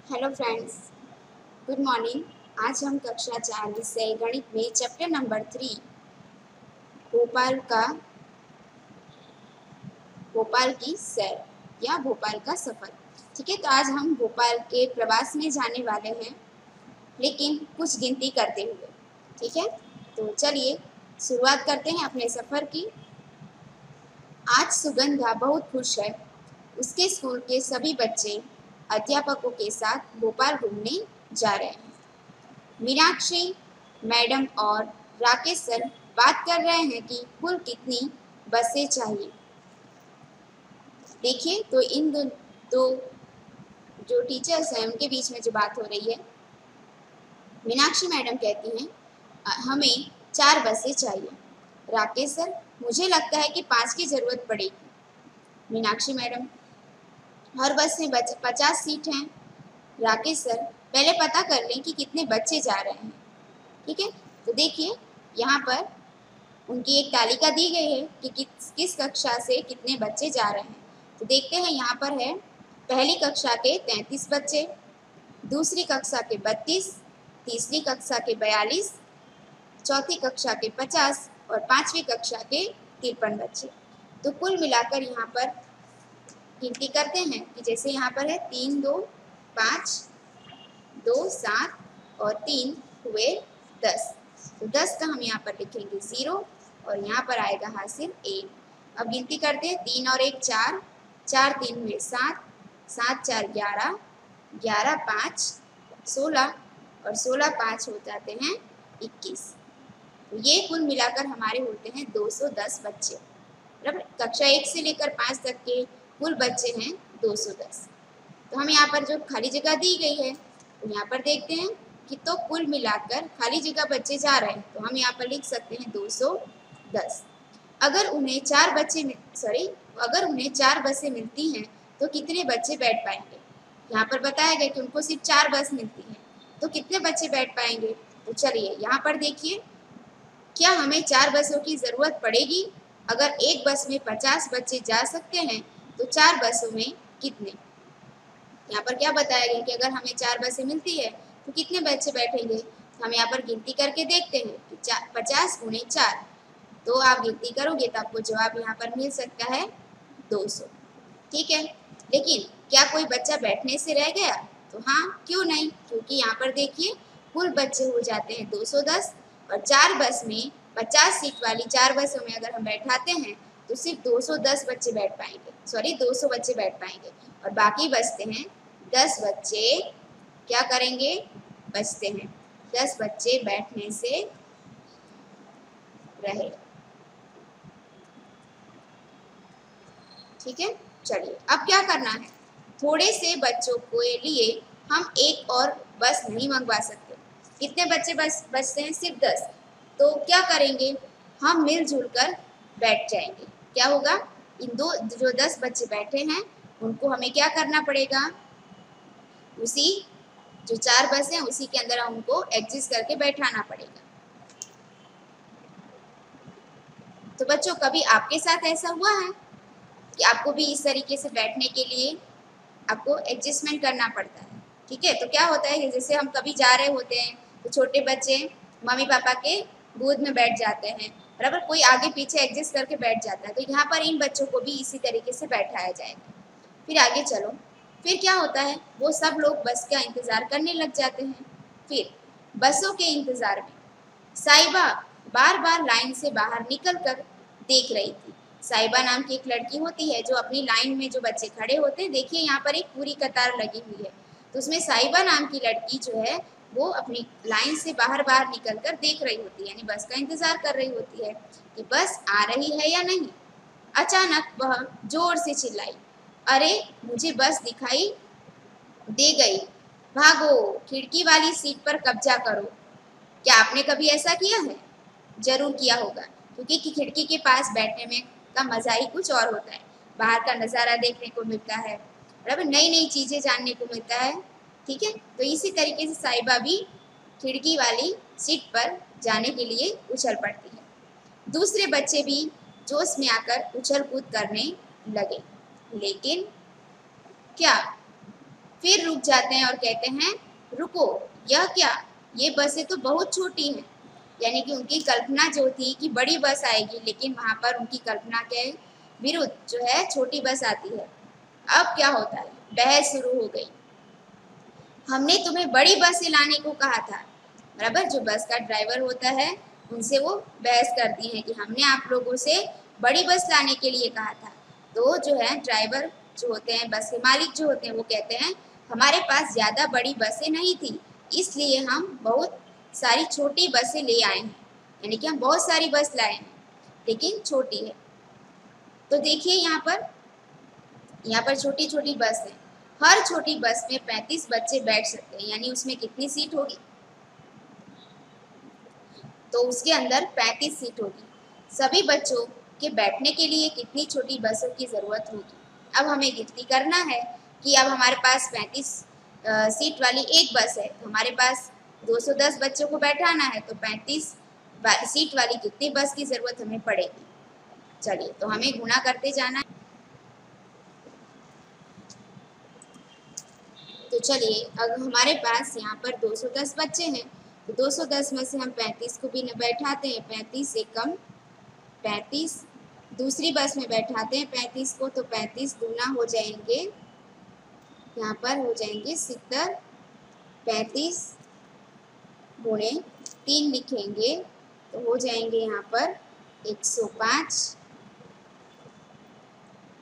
Hello friends, good morning. आज हम कक्षा 4 विषय गणित में चैप्टर नंबर 3 भोपाल की सैर या भोपाल का सफ़र। ठीक है, तो आज हम भोपाल के प्रवास में जाने वाले हैं, लेकिन कुछ गिनती करते हुए। ठीक है, तो चलिए शुरुआत करते हैं अपने सफ़र की। आज सुगंधा बहुत खुश है। उसके स्कूल के सभी बच्चे अध्यापकों के साथ भोपाल घूमने जा रहे हैं। मीनाक्षी मैडम और राकेश सर बात कर रहे हैं कि कुल कितनी बसें चाहिए। देखिए, तो इन दो जो टीचर्स हैं उनके बीच में जो बात हो रही है, मीनाक्षी मैडम कहती हैं हमें 4 बसें चाहिए। राकेश सर, मुझे लगता है कि 5 की ज़रूरत पड़ेगी। मीनाक्षी मैडम, हर बस में 50 सीट हैं। राकेश सर, पहले पता कर लें कि कितने बच्चे जा रहे हैं। ठीक है, तो देखिए यहाँ पर उनकी एक तालिका दी गई है कि किस कक्षा से कितने बच्चे जा रहे हैं। तो देखते हैं, यहाँ पर है पहली कक्षा के 33 बच्चे, दूसरी कक्षा के 32, तीसरी कक्षा के 42, चौथी कक्षा के 50 और पांचवी कक्षा के 53 बच्चे। तो कुल मिलाकर यहाँ पर गिनती करते हैं कि जैसे यहाँ पर है 3 2 5 2 7 और 3 हुए 10। तो 10 का हम यहाँ पर लिखेंगे 0 और यहाँ पर आएगा हासिल 1। अब गिनती करते हैं, 3 और 1 4, 4 3 हुए 7, 7 4 11, 11 5 16 और 16 5 हो जाते हैं 21। तो ये कुल मिलाकर हमारे होते हैं 210 बच्चे। मतलब कक्षा 1 से लेकर 5 तक के कुल बच्चे हैं 210। तो हम यहाँ पर जो खाली जगह दी गई है, तो यहाँ पर देखते हैं कि तो कुल मिलाकर खाली जगह बच्चे जा रहे हैं, तो हम यहाँ पर लिख सकते हैं 210। अगर उन्हें 4 बसें मिलती हैं तो कितने बच्चे बैठ पाएंगे। यहाँ पर बताया गया कि उनको सिर्फ 4 बस मिलती है, तो कितने बच्चे बैठ पाएंगे। तो चलिए यहाँ पर देखिए, क्या हमें 4 बसों की ज़रूरत पड़ेगी। अगर एक बस में 50 बच्चे जा सकते हैं तो 4 बसों में कितने। यहाँ पर क्या बताया गया कि अगर हमें 4 बसें मिलती है तो कितने बच्चे बैठेंगे। तो हम यहाँ पर गिनती करके देखते हैं कि 50 गुणे 4, तो आप गिनती करोगे तो आपको जवाब यहाँ पर मिल सकता है 200। ठीक है, लेकिन क्या कोई बच्चा बैठने से रह गया। तो हाँ, क्यों नहीं, क्योंकि यहाँ पर देखिए कुल बच्चे हो जाते हैं 210 और 4 बस में 50 सीट वाली 4 बसों में अगर हम बैठाते हैं तो सिर्फ 210 बच्चे बैठ पाएंगे, 200 बच्चे बैठ पाएंगे और बाकी बचते हैं 10 बच्चे। क्या करेंगे, बचते हैं 10 बच्चे बैठने से रहे। ठीक है, चलिए अब क्या करना है, थोड़े से बच्चों के लिए हम एक और बस नहीं मंगवा सकते। कितने बच्चे बचते हैं, सिर्फ 10। तो क्या करेंगे, हम मिलजुल कर बैठ जाएंगे। क्या होगा, इन दो जो 10 बच्चे बैठे हैं उनको हमें क्या करना पड़ेगा, उसी जो 4 बस हैं उसी के अंदर उनको एडजस्ट करके बैठाना पड़ेगा। तो बच्चों, कभी आपके साथ ऐसा हुआ है कि आपको भी इस तरीके से बैठने के लिए आपको एडजस्टमेंट करना पड़ता है। ठीक है, तो क्या होता है कि जैसे हम कभी जा रहे होते हैं तो छोटे बच्चे मम्मी पापा के गोद में बैठ जाते हैं, बराबर, कोई आगे पीछे एडजस्ट करके बैठ जाता है। तो यहाँ पर इन बच्चों को भी इसी तरीके से बैठाया जाएगा। फिर आगे चलो, फिर क्या होता है, वो सब लोग बस का इंतज़ार करने लग जाते हैं। फिर बसों के इंतज़ार में साहिबा बार बार लाइन से बाहर निकल कर देख रही थी। साहिबा नाम की एक लड़की होती है जो अपनी लाइन में जो बच्चे खड़े होते हैं, देखिए यहाँ पर एक पूरी कतार लगी हुई है, तो उसमें साहिबा नाम की लड़की जो है वो अपनी लाइन से बाहर निकल कर देख रही होती है, यानी बस का इंतजार कर रही होती है कि बस आ रही है या नहीं। अचानक वह जोर से चिल्लाई, अरे मुझे बस दिखाई दे गई, भागो, खिड़की वाली सीट पर कब्जा करो। क्या आपने कभी ऐसा किया है, जरूर किया होगा, क्योंकि खिड़की के पास बैठने में का मजा ही कुछ और होता है। बाहर का नज़ारा देखने को मिलता है, बराबर, नई नई चीज़ें जानने को मिलता है। ठीक है, तो इसी तरीके से साहिबा भी खिड़की वाली सीट पर जाने के लिए उछल पड़ती है। दूसरे बच्चे भी जोश में आकर उछल कूद करने लगे, लेकिन क्या फिर रुक जाते हैं और कहते हैं रुको, यह क्या, ये बसें तो बहुत छोटी हैं। यानी कि उनकी कल्पना जो थी कि बड़ी बस आएगी, लेकिन वहां पर उनकी कल्पना के विरुद्ध जो है छोटी बस आती है। अब क्या होता है, बहस शुरू हो गई। हमने तुम्हें बड़ी बस से लाने को कहा था। बराबर, जो बस का ड्राइवर होता है उनसे वो बहस करती हैं कि हमने आप लोगों से बड़ी बस लाने के लिए कहा था। तो जो है ड्राइवर जो होते हैं, बस के मालिक जो होते हैं, वो कहते हैं हमारे पास ज़्यादा बड़ी बसें नहीं थी, इसलिए हम बहुत सारी छोटी बसें ले आए हैं। यानी कि हम बहुत सारी बस लाए हैं लेकिन छोटी है। तो देखिए यहाँ पर छोटी छोटी बस है। हर छोटी बस में 35 बच्चे बैठ सकते हैं। यानी उसमें कितनी सीट होगी, तो उसके अंदर 35 सीट होगी। सभी बच्चों के बैठने के लिए कितनी छोटी बसों की ज़रूरत होगी। अब हमें गिनती करना है कि अब हमारे पास 35 सीट वाली एक बस है, तो हमारे पास 210 बच्चों को बैठाना है, तो 35 सीट वाली कितनी बस की ज़रूरत हमें पड़ेगी। चलिए, तो हमें गुणा करते जाना है। तो चलिए, अब हमारे पास यहाँ पर 210 बच्चे हैं, तो 210 में से हम 35 को भी न बैठाते हैं, 35 से कम 35 दूसरी बस में बैठाते हैं 35 को, तो 35 दूना हो जाएंगे, यहाँ पर हो जाएंगे 70, 35 गुणे 3 लिखेंगे तो हो जाएंगे यहाँ पर 105,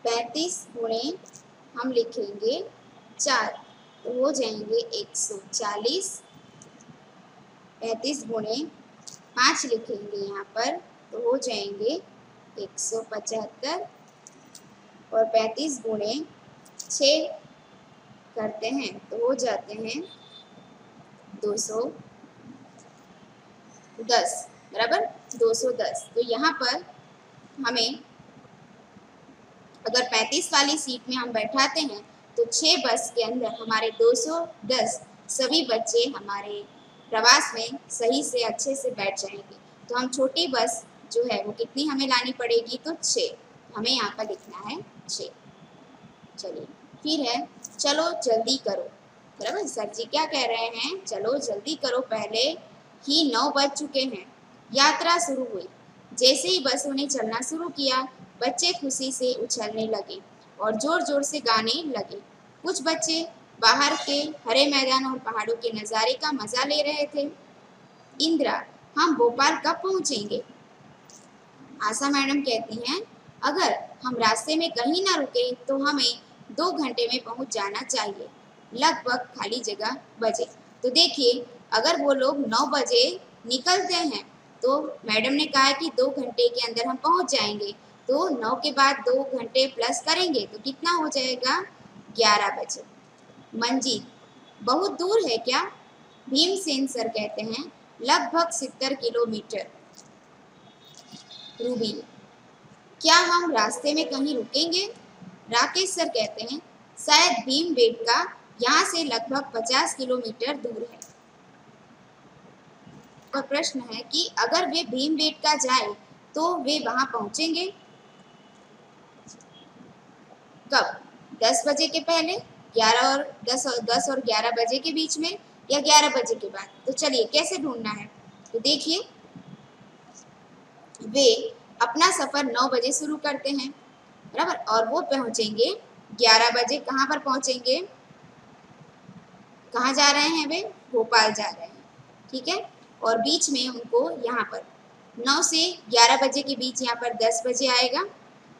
35 गुणे हम लिखेंगे 4 तो हो जाएंगे 140, 35 गुणे 5 लिखेंगे यहाँ पर तो हो जाएंगे 175, और 35 गुणे 6 करते हैं तो हो जाते हैं 210। बराबर, 210। तो यहाँ पर हमें अगर 35 वाली सीट में हम बैठाते हैं तो 6 बस के अंदर हमारे 210 सभी बच्चे हमारे प्रवास में सही से अच्छे से बैठ जाएंगे। तो हम छोटी बस जो है वो कितनी हमें लानी पड़ेगी, तो 6, हमें यहाँ पर लिखना है 6। चलिए, फिर है चलो जल्दी करो। बराबर, सर जी क्या कह रहे हैं, चलो जल्दी करो, पहले ही 9 बज चुके हैं। यात्रा शुरू हुई। जैसे ही बसों ने चलना शुरू किया, बच्चे खुशी से उछलने लगे और जोर जोर से गाने लगे। कुछ बच्चे बाहर के हरे मैदान और पहाड़ों के नज़ारे का मजा ले रहे थे। इंदिरा, हम भोपाल कब पहुंचेंगे? आशा मैडम कहती हैं अगर हम रास्ते में कहीं ना रुके तो हमें 2 घंटे में पहुंच जाना चाहिए। लगभग खाली जगह बजे। तो देखिए, अगर वो लोग 9 बजे निकलते हैं तो मैडम ने कहा कि 2 घंटे के अंदर हम पहुंच जाएंगे, तो 9 के बाद 2 घंटे प्लस करेंगे तो कितना हो जाएगा, 11 बजे। मंजीत, बहुत दूर है क्या? भीमसेन सर कहते हैं लगभग 70 किलोमीटर। रूबी, क्या हम रास्ते में कहीं रुकेंगे? राकेश सर कहते हैं शायद भीमबेटका यहाँ से लगभग 50 किलोमीटर दूर है। और प्रश्न है कि अगर वे भीमबेटका जाए तो वे वहां पहुंचेंगे कब? 10 बजे के पहले, 11 और 10 और 11 बजे के बीच में, या 11 बजे के बाद। तो चलिए कैसे ढूंढना है, तो देखिए वे अपना सफर 9 बजे शुरू करते हैं। बराबर, और वो पहुंचेंगे 11 बजे। कहाँ पर पहुंचेंगे, कहाँ जा रहे हैं वे? भोपाल जा रहे हैं। ठीक है, और बीच में उनको यहाँ पर 9 से 11 बजे के बीच यहाँ पर 10 बजे आएगा।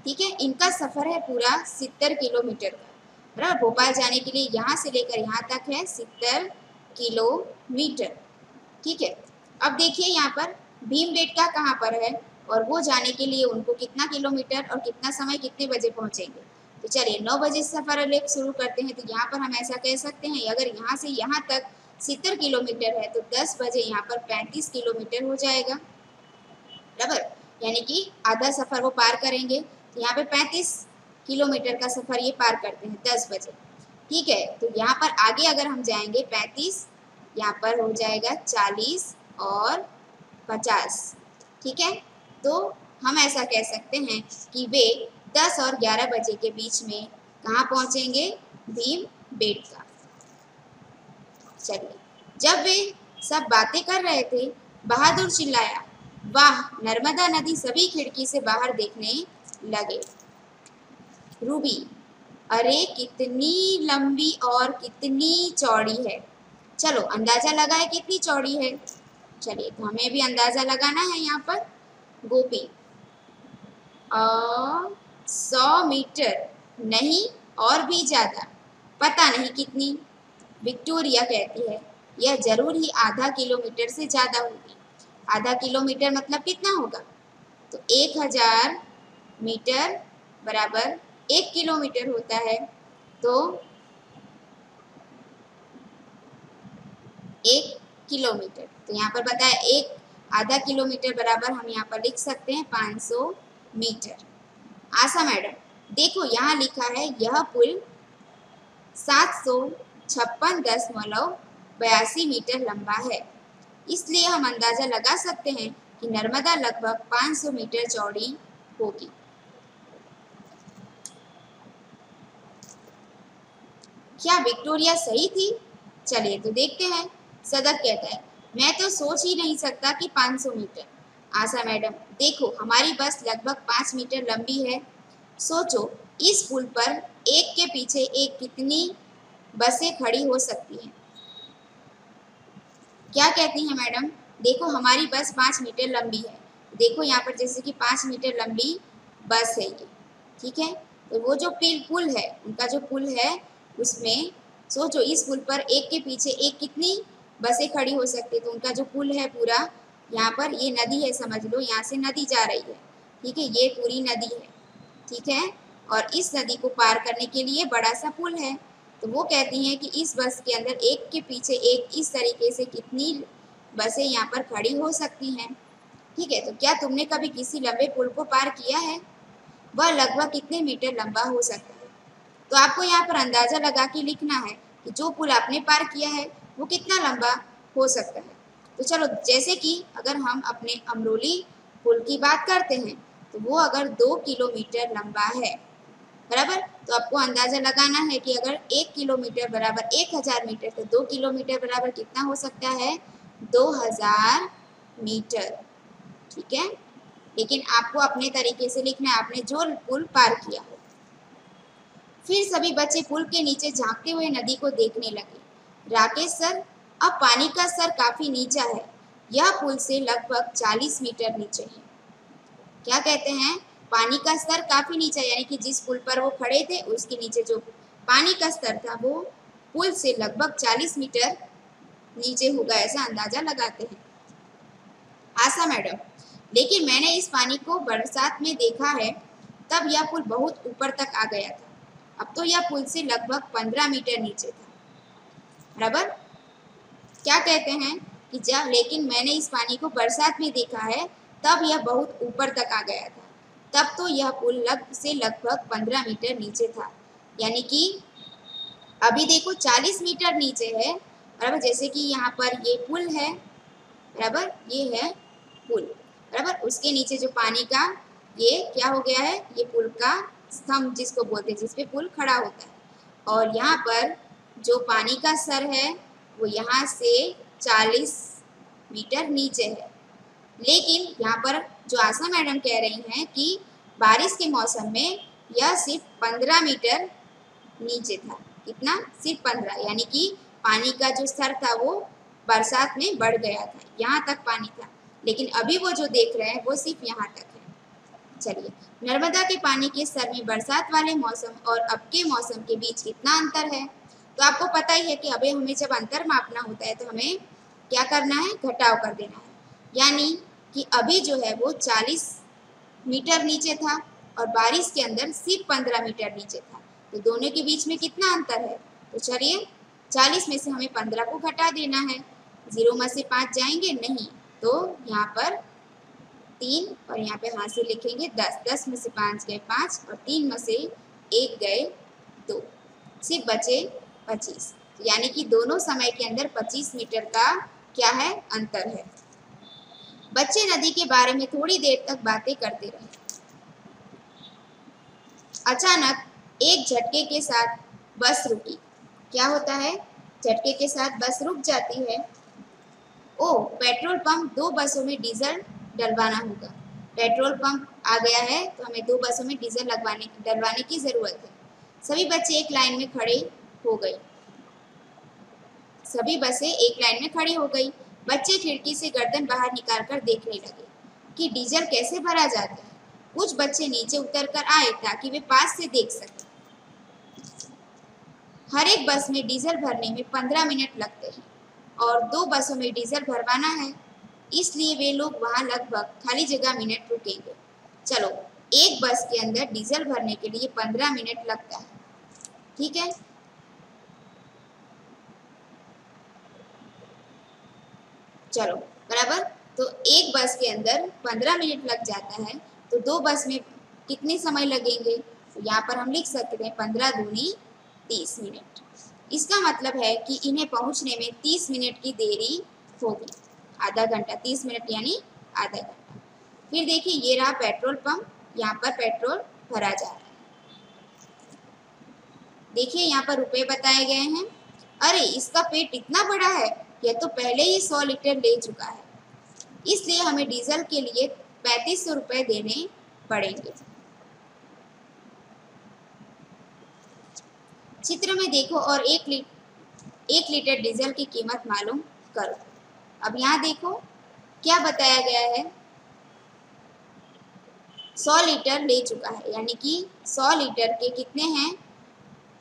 ठीक है, इनका सफर है पूरा 70 किलोमीटर का। बराबर, भोपाल जाने के लिए यहाँ से लेकर यहाँ तक है 70 किलोमीटर। ठीक है, अब देखिए यहाँ पर भीमबेटका कहाँ पर है और वो जाने के लिए उनको कितना किलोमीटर और कितना समय, कितने बजे पहुंचेंगे। तो चलिए 9 बजे से सफर लेख शुरू करते हैं। तो यहाँ पर हम ऐसा कह सकते हैं अगर यहाँ से यहाँ तक 70 किलोमीटर है तो 10 बजे यहाँ पर 35 किलोमीटर हो जाएगा। बराबर, यानी कि आधा सफर वो पार करेंगे। तो यहाँ पे 35 किलोमीटर का सफर ये पार करते हैं 10 बजे। ठीक है, तो यहाँ पर आगे अगर हम जाएंगे 35, यहाँ पर हो जाएगा 40 और 50। ठीक है, तो हम ऐसा कह सकते हैं कि वे 10 और 11 बजे के बीच में कहाँ पहुँचेंगे, भीमबेटका। चलिए, जब वे सब बातें कर रहे थे, बहादुर चिल्लाया, वाह, नर्मदा नदी! सभी खिड़की से बाहर देखने लगे। रूबी, अरे कितनी लंबी और कितनी चौड़ी है। चलो अंदाजा लगाए कितनी चौड़ी है। चलिए, तो हमें भी अंदाजा लगाना है यहाँ पर। गोपी, 100 मीटर नहीं, और भी ज्यादा, पता नहीं कितनी। विक्टोरिया कहती है, यह जरूर ही आधा किलोमीटर से ज्यादा होगी। आधा किलोमीटर मतलब कितना होगा? तो 1000 मीटर बराबर 1 किलोमीटर होता है। तो 1 किलोमीटर, तो यहाँ पर बताया एक आधा किलोमीटर बराबर हम यहाँ पर लिख सकते हैं 500 मीटर। आशा मैडम, देखो यहाँ लिखा है यह पुल 756.82 मीटर लंबा है, इसलिए हम अंदाजा लगा सकते हैं कि नर्मदा लगभग 500 मीटर चौड़ी होगी। क्या विक्टोरिया सही थी? चलिए तो देखते हैं। सदक कहता है, मैं तो सोच ही नहीं सकता कि 500 मीटर। आशा मैडम, देखो हमारी बस लगभग 5 मीटर लंबी है। सोचो इस पुल पर एक के पीछे एक कितनी बसें खड़ी हो सकती हैं। क्या कहती हैं मैडम? देखो हमारी बस 5 मीटर लंबी है। देखो यहाँ पर जैसे कि 5 मीटर लंबी बस है ये, ठीक है। तो वो जो पुल है, उनका जो पुल है उसमें सोचो इस पुल पर एक के पीछे एक कितनी बसें खड़ी हो सकती है। तो उनका जो पुल है पूरा, यहाँ पर ये नदी है, समझ लो यहाँ से नदी जा रही है, ठीक है, ये पूरी नदी है, ठीक है। और इस नदी को पार करने के लिए बड़ा सा पुल है। तो वो कहती हैं कि इस बस के अंदर एक के पीछे एक इस तरीके से कितनी बसें यहाँ पर खड़ी हो सकती हैं, ठीक है। तो क्या तुमने कभी किसी लंबे पुल को पार किया है? वह लगभग कितने मीटर लंबा हो सकता है? तो आपको यहाँ पर अंदाजा लगा के लिखना है कि जो पुल आपने पार किया है वो कितना लंबा हो सकता है। तो चलो, जैसे कि अगर हम अपने अमरोली पुल की बात करते हैं तो वो अगर 2 किलोमीटर लंबा है, बराबर, तो आपको अंदाजा लगाना है कि अगर 1 किलोमीटर बराबर 1000 मीटर, तो 2 किलोमीटर बराबर कितना हो सकता है? 2000 मीटर, ठीक है। लेकिन आपको अपने तरीके से लिखना है, आपने जो पुल पार किया हो। फिर सभी बच्चे पुल के नीचे झांकते हुए नदी को देखने लगे। राकेश सर, अब पानी का स्तर काफी नीचा है, यह पुल से लगभग 40 मीटर नीचे है। क्या कहते हैं? पानी का स्तर काफी नीचा, यानी कि जिस पुल पर वो खड़े थे उसके नीचे जो पानी का स्तर था वो पुल से लगभग 40 मीटर नीचे होगा, ऐसा अंदाजा लगाते हैं। आशा मैडम, लेकिन मैंने इस पानी को बरसात में देखा है, तब यह पुल बहुत ऊपर तक आ गया था। अब तो यह पुल से लगभग 15 मीटर नीचे था, बराबर। क्या कहते हैं कि जब लेकिन मैंने इस पानी को बरसात में देखा है, तब यह बहुत ऊपर तक आ गया था, तब तो यह पुल लगभग 15 मीटर नीचे था। यानी कि अभी देखो 40 मीटर नीचे है, बराबर। जैसे कि यहाँ पर ये पुल है, बराबर, ये है पुल, बराबर। उसके नीचे जो पानी का ये क्या हो गया है, ये पुल का स्तंभ जिसको बोलते हैं, जिसपे पुल खड़ा होता है। और यहाँ पर जो पानी का स्तर है वो यहाँ से 40 मीटर नीचे है। लेकिन यहाँ पर जो आशा मैडम कह रही हैं कि बारिश के मौसम में यह सिर्फ 15 मीटर नीचे था। कितना? सिर्फ 15, यानी कि पानी का जो स्तर था वो बरसात में बढ़ गया था, यहाँ तक पानी था। लेकिन अभी वो जो देख रहे हैं वो सिर्फ यहाँ तक है। चलिए, नर्मदा के पानी के स्तर में बरसात वाले मौसम और अब के मौसम के बीच कितना अंतर है? तो आपको पता ही है कि अभी हमें जब अंतर मापना होता है तो हमें क्या करना है? घटाव कर देना है। यानी कि अभी जो है वो 40 मीटर नीचे था और बारिश के अंदर सिर्फ 15 मीटर नीचे था। तो दोनों के बीच में कितना अंतर है? तो चलिए, 40 में से हमें 15 को घटा देना है। 0 में से 5 जाएंगे नहीं, तो यहाँ पर 3 और यहाँ पे हाथ से लिखेंगे 10। 10 में से 5 गए 5 और 3 में से 1 गए 2, सिर्फ बचे 25। यानी कि दोनों समय के अंदर 25 मीटर का क्या है? अंतर है। बच्चे नदी के बारे में थोड़ी देर तक बातें करते रहे। अचानक एक झटके के साथ बस रुकी। क्या होता है? झटके के साथ बस रुक जाती है। ओ, पेट्रोल पंप 2 बसों में डीजल डलवाना होगा। पेट्रोल पंप आ गया है तो हमें 2 बसों में डीजल डलवाने की ज़रूरत है। सभी बच्चे एक लाइन में खड़े हो गए। सभी बसें एक लाइन में खड़ी हो गई। बच्चे खिड़की से गर्दन बाहर निकालकर देखने लगे कि डीजल कैसे भरा जाता है। कुछ बच्चे नीचे उतरकर आए ताकि वे पास से देख सकें। हर एक बस में डीजल भरने में 15 मिनट लगते हैं और 2 बसों में डीजल भरवाना है, इसलिए वे लोग वहां लगभग खाली जगह मिनट रुकेंगे। चलो, एक बस के अंदर डीजल भरने के लिए 15 मिनट लगता है, ठीक है। चलो, बराबर। तो एक बस के अंदर 15 मिनट लग जाता है, तो 2 बस में कितने समय लगेंगे? तो यहाँ पर हम लिख सकते हैं 15 दूनी 30 मिनट। इसका मतलब है कि इन्हें पहुंचने में 30 मिनट की देरी होगी। आधा घंटा, 30 मिनट यानी आधा घंटा। फिर देखिए, ये रहा पेट्रोल पंप, यहाँ पर पेट्रोल भरा जा रहा है। देखिए यहाँ पर रुपए बताए गए हैं। अरे, इसका पेट इतना बड़ा है, यह तो पहले ही 100 लीटर ले चुका है, इसलिए हमें डीजल के लिए 3500 रुपए देने पड़ेंगे। चित्र में देखो और 1 लीटर डीजल की कीमत मालूम करो। अब यहाँ देखो क्या बताया गया है, 100 लीटर ले चुका है, यानी कि 100 लीटर के कितने हैं?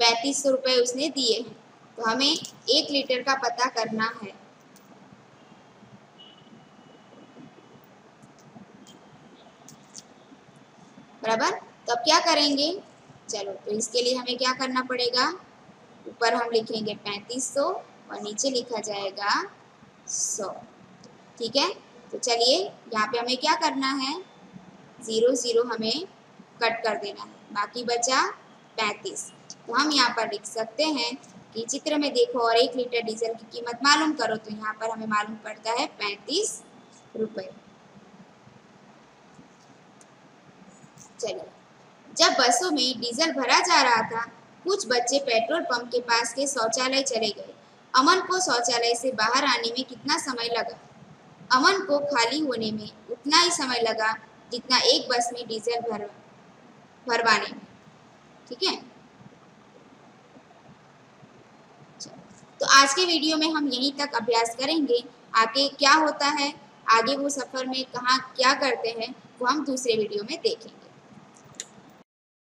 3500 रुपए उसने दिए हैं। तो हमें 1 लीटर का पता करना है। बराबर। तो अब क्या करेंगे? चलो, तो इसके लिए हमें क्या करना पड़ेगा? ऊपर हम लिखेंगे 3500 और नीचे लिखा जाएगा 100, ठीक है। तो चलिए, यहाँ पे हमें क्या करना है? 0 0 हमें कट कर देना है, बाकी बचा 35। तो हम यहाँ पर लिख सकते हैं कि चित्र में देखो और 1 लीटर डीजल की कीमत मालूम करो। तो यहाँ पर हमें मालूम पड़ता है 35 रुपये। चलिए, जब बसों में डीजल भरा जा रहा था, कुछ बच्चे पेट्रोल पंप के पास के शौचालय चले गए। अमन को शौचालय से बाहर आने में कितना समय लगा? अमन को खाली होने में उतना ही समय लगा जितना एक बस में डीजल भरवाने में, ठीक है। तो आज के वीडियो में हम यहीं तक अभ्यास करेंगे। आगे क्या होता है, आगे वो सफ़र में कहाँ क्या करते हैं, वो हम दूसरे वीडियो में देखेंगे।